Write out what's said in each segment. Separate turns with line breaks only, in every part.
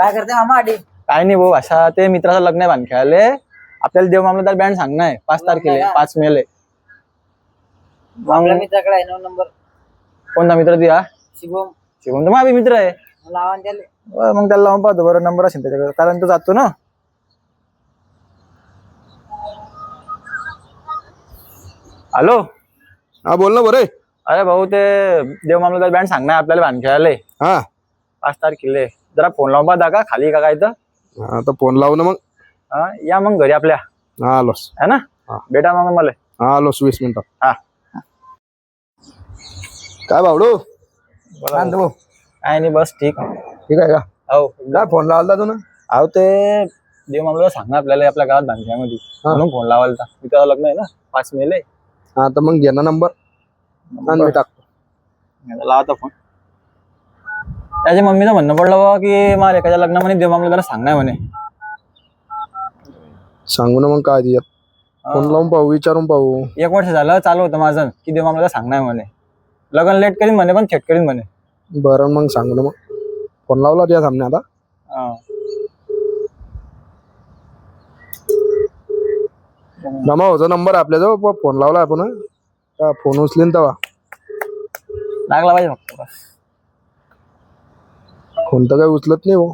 काय करते मामा आधी?
काय नाही भाऊ, अशा ते मित्राचं लग्न आहे भानखेळले. आपल्याला देव मामलेदार बँड सांगणार आहे 5 तारखेला 5 मेले.
आपल्या मित्राकडे आहे 9 नंबर.
कोणता मित्र दिया?
शिवम.
शिवम तर माझा मित्र आहे.
लावा त्याला.
मग त्याला लावून पाहतो बरं, नंबर असेल त्याच्याकडे, कारण तो जातो ना. हॅलो,
हा बोल ना बरे.
अरे भाऊ, ते देव मामलेदार बँड सांगणार आपल्याला भानखेळले
हा
5 तारखेला. जरा फोन लावून पाहता का, खाली का काय तर.
आता फोन लावू ना मग.
हा, या मग घरी आपल्या.
हा आलोस.
है ना, भेटा मग मला.
हा आलोस 20 मिनिटात.
हा,
काय भावडू
काय नाही, बस ठीक.
ठीक आहे का?
हो,
काय फोन लावला तू ना?
अहो ते देव मामलेदार सांगणार आपल्याला आपल्या गावात भानखेळमध्ये, म्हणून फोन लावायला. मित्राचं लग्न आहे ना 5 मेले.
हा तर मग घे ना नंबर आणि मी टाकतो.
लावता फोन. त्याच्या मम्मीचं म्हणणं पडलं बाबा की मला एखाद्या लग्नामध्ये देव मामलेदार सांगणार म्हणे.
सांगू ना मग काय दियात. फोन लावून पाहू, विचारून पाहू.
1 वर्ष झालं चालू होतं माझं की देव मामलेदार सांगणार म्हणे. लग्न लेट करीन म्हणे, पण थेट करीन म्हणे.
बरं मग सांगू ना मग. फोन लावला त्या सामने आता.
हा.
रमा होता नंबर आपल्याजवळ, फोन लावला आपण. फोन उचलीन तेव्हा
लागला पाहिजे फक्त बस.
फोन तर काही उचलत नाही हो.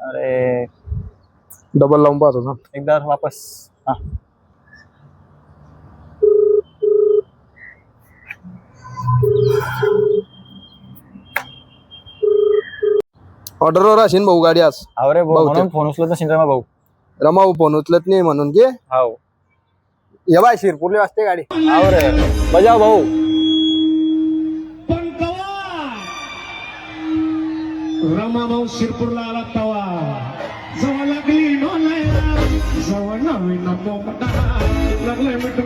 अरे
डबल लावून पाहतो ना
एकदा वापस. हा,
ऑर्डरवर असेल भाऊ गाडी आज.
अरे भाऊ, म्हणून फोन उचलत नसेल रमा भाऊ.
रमा फोन उचलत नाही म्हणून की.
हो,
ये बाय शिरपूरली वाजते गाडी.
अरे बजाव भाऊ.
रमा भाऊ शिरपूरला आला तवा जवळ लागली नोंदायला, जवळ नवीन लागले मिठ